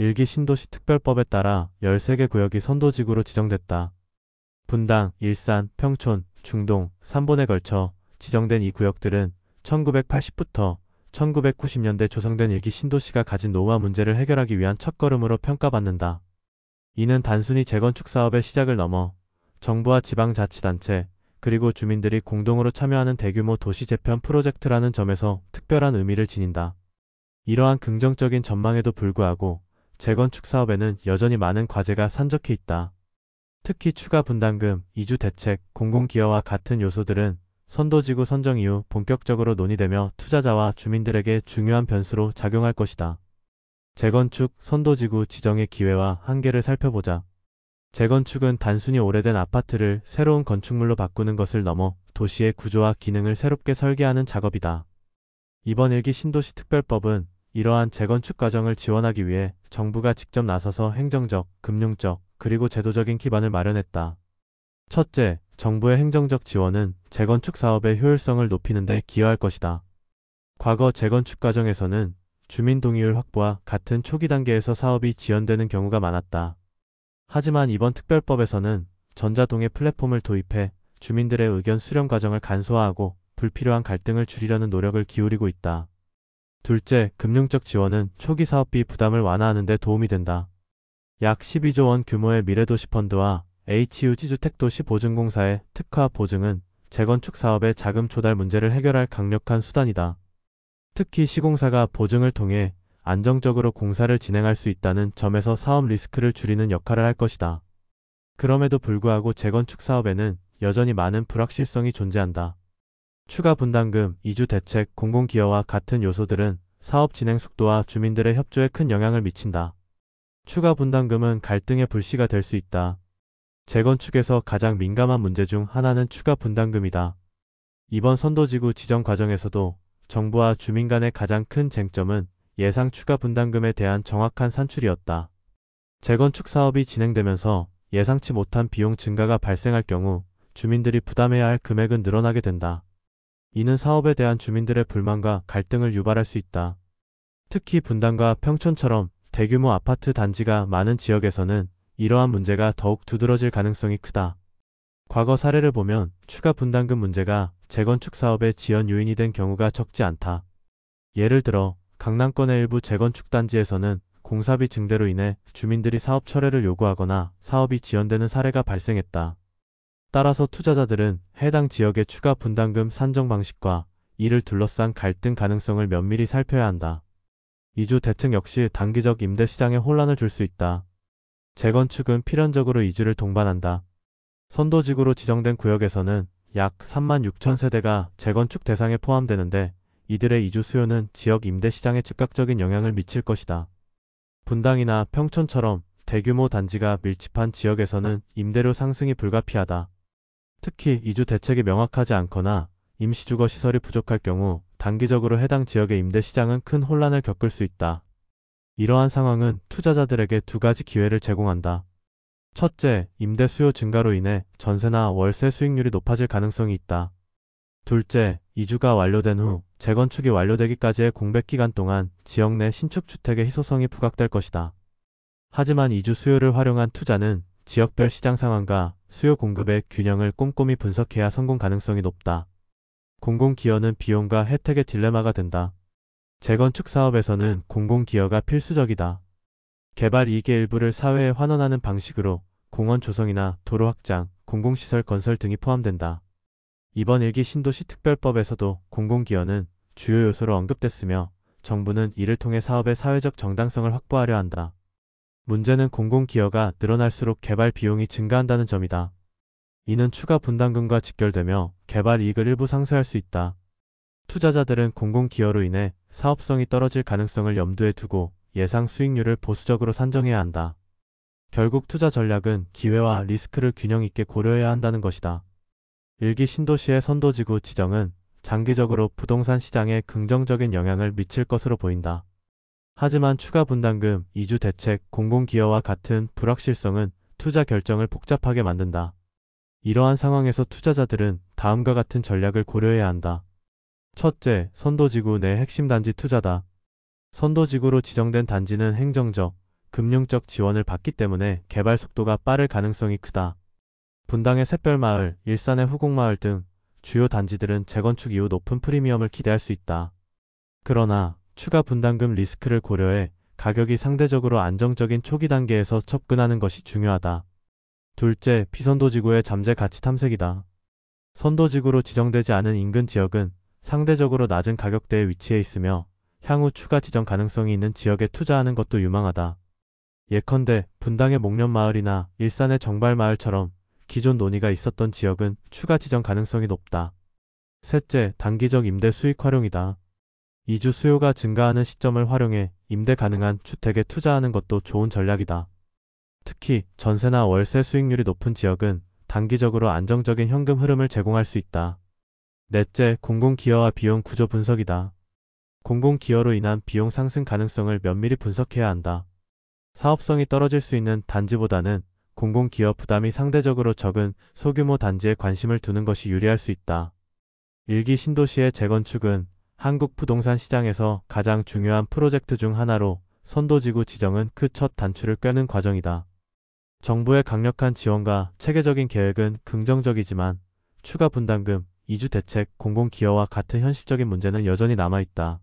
일기 신도시 특별법에 따라 13개 구역이 선도지구로 지정됐다. 분당, 일산, 평촌, 중동, 삼본에 걸쳐 지정된 이 구역들은 1980부터 1990년대 조성된 일기 신도시가 가진 노후화 문제를 해결하기 위한 첫걸음으로 평가받는다. 이는 단순히 재건축 사업의 시작을 넘어 정부와 지방자치단체, 그리고 주민들이 공동으로 참여하는 대규모 도시 재편 프로젝트라는 점에서 특별한 의미를 지닌다. 이러한 긍정적인 전망에도 불구하고 재건축 사업에는 여전히 많은 과제가 산적해 있다. 특히 추가 분담금, 이주 대책, 공공기여와 같은 요소들은 선도지구 선정 이후 본격적으로 논의되며 투자자와 주민들에게 중요한 변수로 작용할 것이다. 재건축, 선도지구 지정의 기회와 한계를 살펴보자. 재건축은 단순히 오래된 아파트를 새로운 건축물로 바꾸는 것을 넘어 도시의 구조와 기능을 새롭게 설계하는 작업이다. 이번 일기 신도시 특별법은 이러한 재건축 과정을 지원하기 위해 정부가 직접 나서서 행정적, 금융적, 그리고 제도적인 기반을 마련했다. 첫째, 정부의 행정적 지원은 재건축 사업의 효율성을 높이는 데 기여할 것이다. 과거 재건축 과정에서는 주민 동의율 확보와 같은 초기 단계에서 사업이 지연되는 경우가 많았다. 하지만 이번 특별법에서는 전자동의 플랫폼을 도입해 주민들의 의견 수렴 과정을 간소화하고 불필요한 갈등을 줄이려는 노력을 기울이고 있다. 둘째, 금융적 지원은 초기 사업비 부담을 완화하는 데 도움이 된다. 약 12조 원 규모의 미래도시 펀드와 HU지주택도시보증공사의 특화 보증은 재건축 사업의 자금 조달 문제를 해결할 강력한 수단이다. 특히 시공사가 보증을 통해 안정적으로 공사를 진행할 수 있다는 점에서 사업 리스크를 줄이는 역할을 할 것이다. 그럼에도 불구하고 재건축 사업에는 여전히 많은 불확실성이 존재한다. 추가 분담금, 이주 대책, 공공기여와 같은 요소들은 사업 진행 속도와 주민들의 협조에 큰 영향을 미친다. 추가 분담금은 갈등의 불씨가 될 수 있다. 재건축에서 가장 민감한 문제 중 하나는 추가 분담금이다. 이번 선도지구 지정 과정에서도 정부와 주민 간의 가장 큰 쟁점은 예상 추가 분담금에 대한 정확한 산출이었다. 재건축 사업이 진행되면서 예상치 못한 비용 증가가 발생할 경우 주민들이 부담해야 할 금액은 늘어나게 된다. 이는 사업에 대한 주민들의 불만과 갈등을 유발할 수 있다. 특히 분당과 평촌처럼 대규모 아파트 단지가 많은 지역에서는 이러한 문제가 더욱 두드러질 가능성이 크다. 과거 사례를 보면 추가 분담금 문제가 재건축 사업의 지연 요인이 된 경우가 적지 않다. 예를 들어 강남권의 일부 재건축 단지에서는 공사비 증대로 인해 주민들이 사업 철회를 요구하거나 사업이 지연되는 사례가 발생했다. 따라서 투자자들은 해당 지역의 추가 분담금 산정 방식과 이를 둘러싼 갈등 가능성을 면밀히 살펴야 한다. 이주 대책 역시 단기적 임대 시장에 혼란을 줄 수 있다. 재건축은 필연적으로 이주를 동반한다. 선도지구로 지정된 구역에서는 약 36,000세대가 재건축 대상에 포함되는데 이들의 이주 수요는 지역 임대 시장에 즉각적인 영향을 미칠 것이다. 분당이나 평촌처럼 대규모 단지가 밀집한 지역에서는 임대료 상승이 불가피하다. 특히 이주 대책이 명확하지 않거나 임시주거 시설이 부족할 경우 단기적으로 해당 지역의 임대 시장은 큰 혼란을 겪을 수 있다. 이러한 상황은 투자자들에게 두 가지 기회를 제공한다. 첫째, 임대 수요 증가로 인해 전세나 월세 수익률이 높아질 가능성이 있다. 둘째, 이주가 완료된 후 재건축이 완료되기까지의 공백 기간 동안 지역 내 신축 주택의 희소성이 부각될 것이다. 하지만 이주 수요를 활용한 투자는 지역별 시장 상황과 수요 공급의 균형을 꼼꼼히 분석해야 성공 가능성이 높다. 공공기여는 비용과 혜택의 딜레마가 된다. 재건축 사업에서는 공공기여가 필수적이다. 개발 이익의 일부를 사회에 환원하는 방식으로 공원 조성이나 도로 확장, 공공시설 건설 등이 포함된다. 이번 일기 신도시 특별법에서도 공공기여는 주요 요소로 언급됐으며 정부는 이를 통해 사업의 사회적 정당성을 확보하려 한다. 문제는 공공기여가 늘어날수록 개발 비용이 증가한다는 점이다. 이는 추가 분담금과 직결되며 개발 이익을 일부 상쇄할 수 있다. 투자자들은 공공기여로 인해 사업성이 떨어질 가능성을 염두에 두고 예상 수익률을 보수적으로 산정해야 한다. 결국 투자 전략은 기회와 리스크를 균형 있게 고려해야 한다는 것이다. 일기 신도시의 선도지구 지정은 장기적으로 부동산 시장에 긍정적인 영향을 미칠 것으로 보인다. 하지만 추가 분담금, 이주 대책, 공공기여와 같은 불확실성은 투자 결정을 복잡하게 만든다. 이러한 상황에서 투자자들은 다음과 같은 전략을 고려해야 한다. 첫째, 선도지구 내 핵심 단지 투자다. 선도지구로 지정된 단지는 행정적, 금융적 지원을 받기 때문에 개발 속도가 빠를 가능성이 크다. 분당의 샛별마을, 일산의 후곡마을 등 주요 단지들은 재건축 이후 높은 프리미엄을 기대할 수 있다. 그러나 추가 분담금 리스크를 고려해 가격이 상대적으로 안정적인 초기 단계에서 접근하는 것이 중요하다. 둘째, 비선도지구의 잠재 가치 탐색이다. 선도지구로 지정되지 않은 인근 지역은 상대적으로 낮은 가격대에 위치해 있으며 향후 추가 지정 가능성이 있는 지역에 투자하는 것도 유망하다. 예컨대 분당의 목련마을이나 일산의 정발마을처럼 기존 논의가 있었던 지역은 추가 지정 가능성이 높다. 셋째, 단기적 임대 수익 활용이다. 이주 수요가 증가하는 시점을 활용해 임대 가능한 주택에 투자하는 것도 좋은 전략이다. 특히 전세나 월세 수익률이 높은 지역은 단기적으로 안정적인 현금 흐름을 제공할 수 있다. 넷째, 공공기여와 비용 구조 분석이다. 공공기여로 인한 비용 상승 가능성을 면밀히 분석해야 한다. 사업성이 떨어질 수 있는 단지보다는 공공기여 부담이 상대적으로 적은 소규모 단지에 관심을 두는 것이 유리할 수 있다. 일기 신도시의 재건축은 한국 부동산 시장에서 가장 중요한 프로젝트 중 하나로 선도지구 지정은 그 첫 단추를 꿰는 과정이다. 정부의 강력한 지원과 체계적인 계획은 긍정적이지만 추가 분담금, 이주 대책, 공공기여와 같은 현실적인 문제는 여전히 남아있다.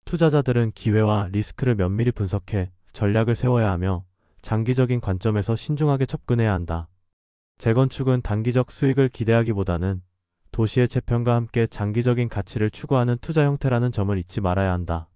투자자들은 기회와 리스크를 면밀히 분석해 전략을 세워야 하며 장기적인 관점에서 신중하게 접근해야 한다. 재건축은 단기적 수익을 기대하기보다는 도시의 재편과 함께 장기적인 가치를 추구하는 투자 형태라는 점을 잊지 말아야 한다.